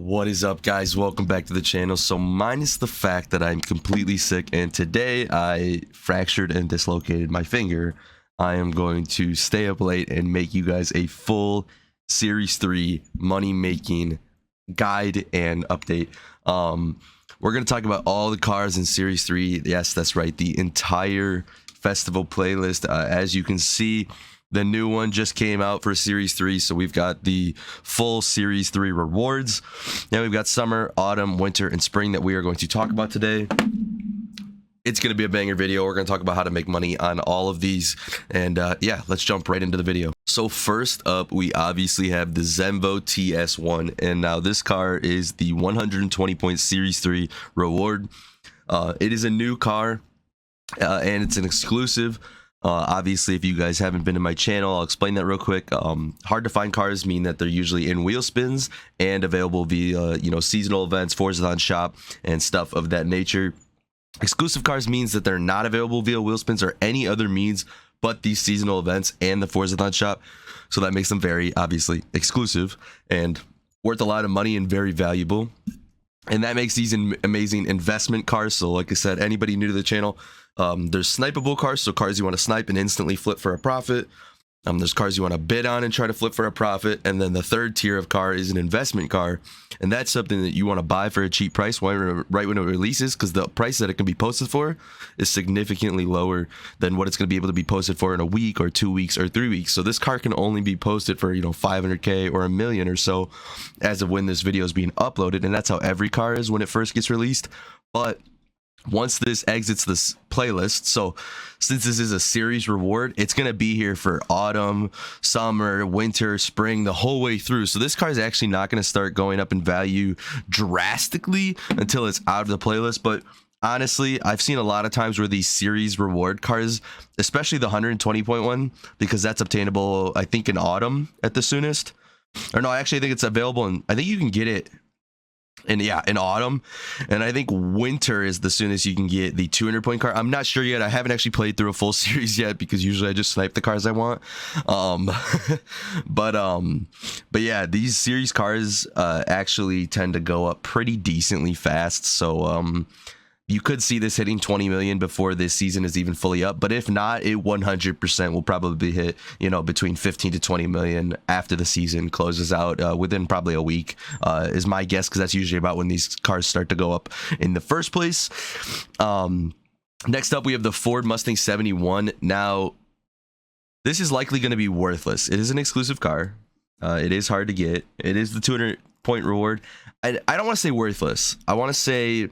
What is up, guys? Welcome back to the channel. So minus the fact that I'm completely sick and today I fractured and dislocated my finger, I am going to stay up late and make you guys a full Series 3 money making guide and update. We're going to talk about all the cars in Series 3. Yes, that's right, the entire festival playlist. As you can see, the new one just came out for Series 3, so we've got the full Series 3 rewards. Now we've got summer, autumn, winter, and spring that we are going to talk about today. It's going to be a banger video. We're going to talk about how to make money on all of these. And yeah, let's jump right into the video. So first up, we obviously have the Zembo Ts1. And now this car is the 120 point Series 3 reward. It is a new car and it's an exclusive. Obviously, if you guys haven't been to my channel, I'll explain that real quick. Hard to find cars mean that they're usually in wheel spins and available via, seasonal events, Forza shop, and stuff of that nature. Exclusive cars means that they're not available via wheel spins or any other means but these seasonal events and the Forza shop. So that makes them very, obviously, exclusive and worth a lot of money and very valuable. And that makes these amazing investment cars. So like I said, anybody new to the channel, there's snipeable cars, so cars you want to snipe and instantly flip for a profit. There's cars you want to bid on and try to flip for a profit. And then the third tier of car is an investment car. And that's something that you want to buy for a cheap price right when it releases, because the price that it can be posted for is significantly lower than what it's going to be able to be posted for in a week or 2 weeks or 3 weeks. So this car can only be posted for, 500K or $1 million or so as of when this video is being uploaded. And that's how every car is when it first gets released. But once this exits this playlist, so since this is a series reward, it's going to be here for autumn, summer, winter, spring, the whole way through. So this car is actually not going to start going up in value drastically until it's out of the playlist. But honestly, I've seen a lot of times where these series reward cars, especially the 120 point one, because that's obtainable, I think, in autumn at the soonest. Or no, actually, I think it's available, and I think you can get it in autumn, and I think winter is the soonest you can get the 200 point car. I'm not sure yet. I haven't actually played through a full series yet because usually I just snipe the cars I want. But yeah, these series cars actually tend to go up pretty decently fast. So you could see this hitting 20 million before this season is even fully up. But if not, it 100% will probably hit, between 15 to 20 million after the season closes out, within probably a week, is my guess, because that's usually about when these cars start to go up in the first place. Next up, we have the Ford Mustang 71. Now, this is likely going to be worthless. It is an exclusive car. It is hard to get. It is the 200 point reward. I don't want to say worthless. I want to say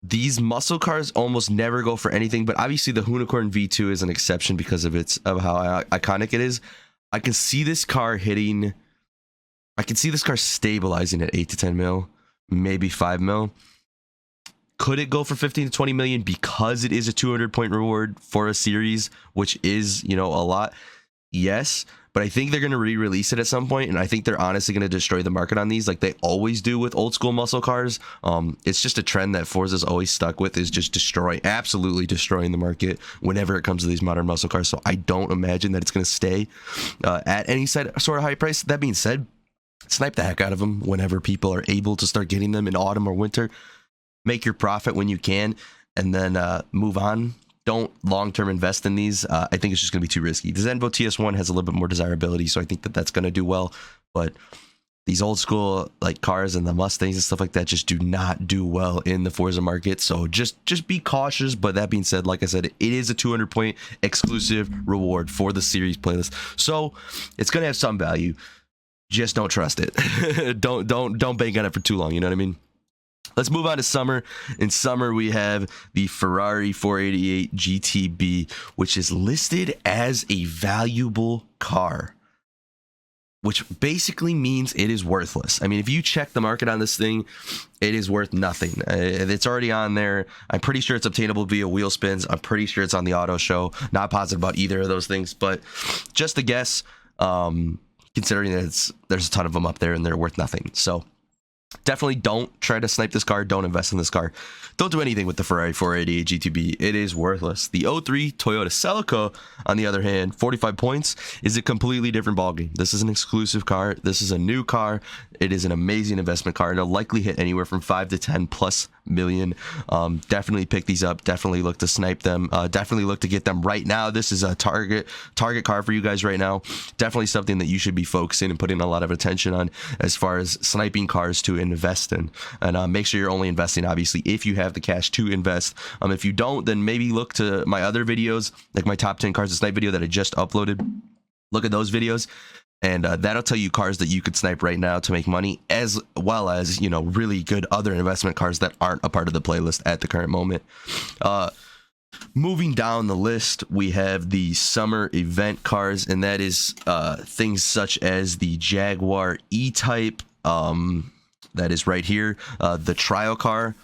these muscle cars almost never go for anything, but obviously the Unicorn V2 is an exception because of how iconic it is. I can see this car stabilizing at 8 to 10 mil, maybe 5 mil. Could it go for 15 to 20 million because it is a 200 point reward for a series, which is, a lot? Yes. But I think they're going to re-release it at some point, and I think they're honestly going to destroy the market on these like they always do with old school muscle cars. It's just a trend that Forza's always stuck with, is just absolutely destroying the market whenever it comes to these modern muscle cars. So I don't imagine that it's going to stay at any sort of high price. That being said, snipe the heck out of them whenever people are able to start getting them in autumn or winter. Make your profit when you can, and then move on. Don't long-term invest in these. I think it's just going to be too risky. The Zembo Ts1 has a little bit more desirability, so I think that that's going to do well. But these old school cars and the Mustangs and stuff like that just do not do well in the Forza market. So just be cautious. But that being said, like I said, it is a 200 point exclusive reward for the series playlist, so it's going to have some value. Just don't trust it. don't bank on it for too long. You know what I mean? Let's move on to summer. In summer, we have the Ferrari 488 GTB, which is listed as a valuable car, which basically means it is worthless. I mean, if you check the market on this thing, it is worth nothing. It's already on there. I'm pretty sure it's obtainable via wheel spins. I'm pretty sure it's on the auto show. Not positive about either of those things, but just a guess, considering that there's a ton of them up there and they're worth nothing. So Definitely don't try to snipe this car. Don't invest in this car. Don't do anything with the Ferrari 488 GTB. It is worthless. The 03 Toyota Celica, on the other hand, 45 points, is a completely different ballgame. This is an exclusive car. This is a new car. It is an amazing investment car. It'll likely hit anywhere from 5 to 10 plus million. Definitely pick these up. Definitely look to snipe them. Definitely look to get them right now. This is a target car for you guys right now. Definitely something that you should be focusing and putting a lot of attention on as far as sniping cars to invest in. And make sure you're only investing, obviously, if you have the cash to invest. If you don't, then maybe look to my other videos, like my top 10 cars to snipe video that I just uploaded. Look at those videos. And that'll tell you cars that you could snipe right now to make money, as well as, you know, really good other investment cars that aren't a part of the playlist at the current moment. Moving down the list, we have the summer event cars, and that is things such as the Jaguar E-Type. That is right here, the trial car.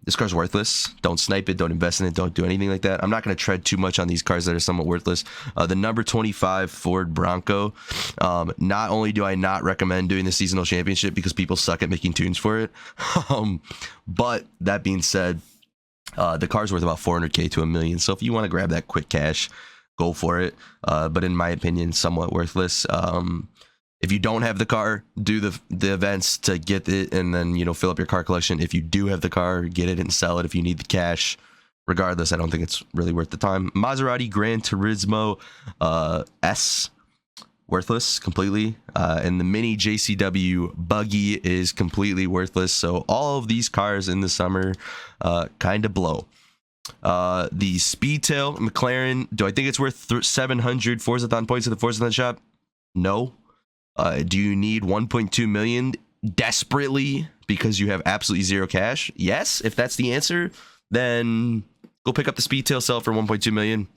This car's worthless. Don't snipe it. Don't invest in it. Don't do anything like that. I'm not going to tread too much on these cars that are somewhat worthless. The number 25 Ford Bronco. Not only do I not recommend doing the seasonal championship because people suck at making tunes for it, but that being said, the car's worth about 400K to $1 million. So if you want to grab that quick cash, go for it. But in my opinion, somewhat worthless. If you don't have the car, do the events to get it, and then, you know, fill up your car collection. If you do have the car, get it and sell it if you need the cash. Regardless, I don't think it's really worth the time. Maserati Gran Turismo S, worthless completely. And the Mini JCW Buggy is completely worthless. So all of these cars in the summer kind of blow. The Speedtail McLaren, do I think it's worth 700 Forzathon points at the Forzathon shop? No. Do you need 1.2 million desperately because you have absolutely zero cash? Yes. If that's the answer, then go pick up the Speedtail, sell it for 1.2 million.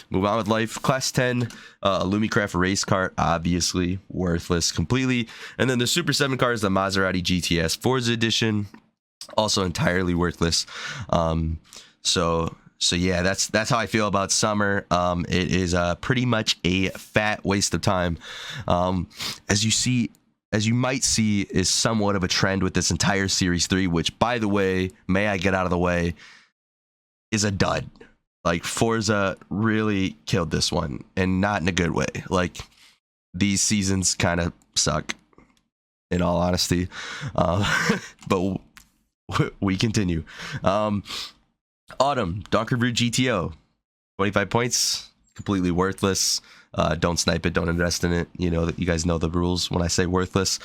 Move on with life. Class 10 Lumicraft race car, obviously worthless completely. And then the Super 7 car is the Maserati GTS Forza edition, also entirely worthless. So yeah, that's how I feel about summer. It is pretty much a fat waste of time. As you might see, is somewhat of a trend with this entire Series 3, which, by the way, may I get out of the way, is a dud. Like, Forza really killed this one, and not in a good way. Like, these seasons kind of suck, in all honesty. But we continue. Autumn Donkerbrute GTO, 25 points, completely worthless. Don't snipe it, don't invest in it. You know, you guys know the rules when I say worthless.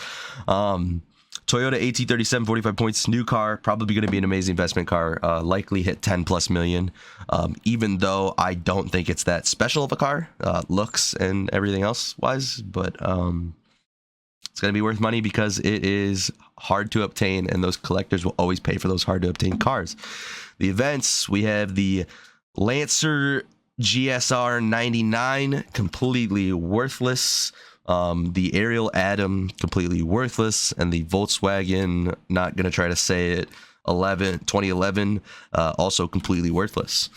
Toyota AT37, 45 points, new car, probably going to be an amazing investment car, likely hit 10 plus million. Even though I don't think it's that special of a car, looks and everything else wise, but it's going to be worth money because it is hard to obtain, and those collectors will always pay for those hard to obtain cars. The events, we have the Lancer GSR 99, completely worthless. The Ariel Atom, completely worthless. And the Volkswagen, not going to try to say it, 2011, also completely worthless.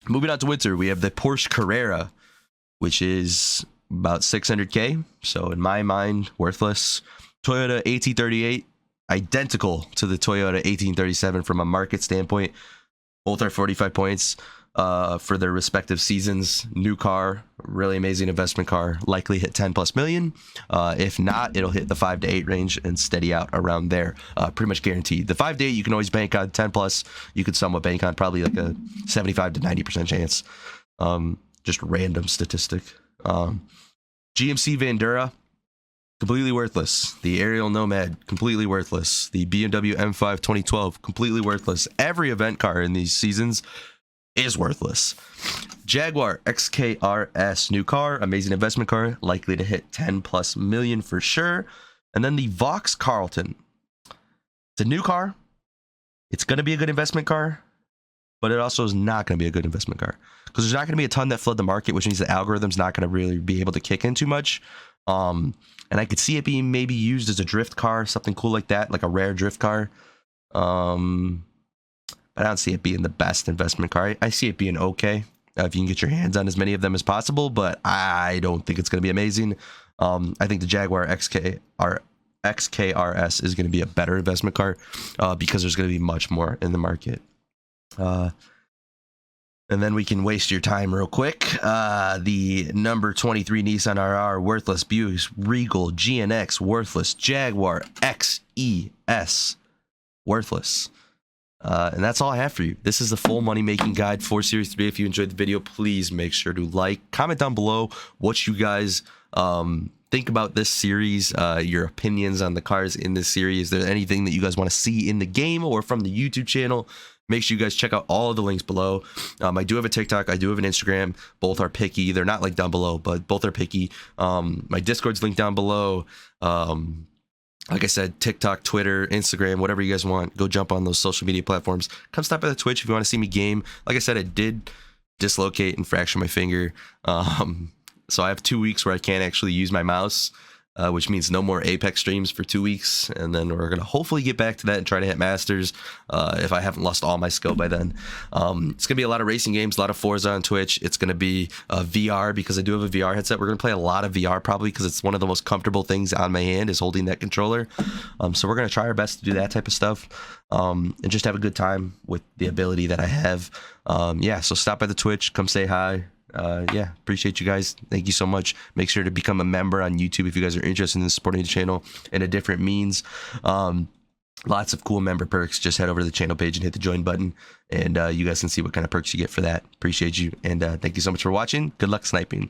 Moving on to winter, we have the Porsche Carrera, which is about 600K. So in my mind, worthless. Toyota AT38, identical to the Toyota 1837 from a market standpoint. Both are 45 points for their respective seasons. New car, really amazing investment car, likely hit 10 plus million. If not, it'll hit the 5 to 8 range and steady out around there, pretty much guaranteed. The 5 to 8 you can always bank on. 10 plus you could somewhat bank on, probably like a 75 to 90% chance. Just random statistic. GMC Vandura, completely worthless. The Ariel Nomad, completely worthless. The BMW M5 2012, completely worthless. Every event car in these seasons is worthless. Jaguar XKRS, new car, amazing investment car, likely to hit 10 plus million for sure. And then the Vaux Carlton. It's a new car. It's going to be a good investment car, but it also is not going to be a good investment car because there's not going to be a ton that flood the market, which means the algorithm's not going to really be able to kick in too much. And I could see it being maybe used as a drift car, something cool like that, like a rare drift car. But I don't see it being the best investment car. I see it being okay if you can get your hands on as many of them as possible, but I don't think it's going to be amazing. I think the Jaguar XKRS is going to be a better investment car because there's going to be much more in the market. And then we can waste your time real quick. The number 23 Nissan RR, worthless. Buick Regal GNX, worthless. Jaguar XES, worthless. And that's all I have for you. This is the full money making guide for Series 3. If you enjoyed the video, please make sure to like, comment down below what you guys think about this series, your opinions on the cars in this series. Is there anything that you guys want to see in the game or from the YouTube channel? Make sure you guys check out all of the links below. I do have a TikTok. I do have an Instagram. Both are Pikckyy. They're not like down below, but both are Pikckyy. My Discord's linked down below. Like I said, TikTok, Twitter, Instagram, whatever you guys want. Go jump on those social media platforms. Come stop by the Twitch if you want to see me game. Like I said, I did dislocate and fracture my finger. So I have 2 weeks where I can't actually use my mouse, which means no more Apex streams for 2 weeks. And then we're going to hopefully get back to that and try to hit Masters if I haven't lost all my skill by then. It's going to be a lot of racing games, a lot of Forza on Twitch. It's going to be VR because I do have a VR headset. We're going to play a lot of VR probably because it's one of the most comfortable things on my hand is holding that controller. So we're going to try our best to do that type of stuff and just have a good time with the ability that I have. Yeah, so stop by the Twitch, come say hi. Yeah, appreciate you guys. Thank you so much. Make sure to become a member on YouTube if you guys are interested in supporting the channel in a different means. Lots of cool member perks. Just head over to the channel page and hit the join button, and you guys can see what kind of perks you get for that. Appreciate you, and thank you so much for watching. Good luck sniping.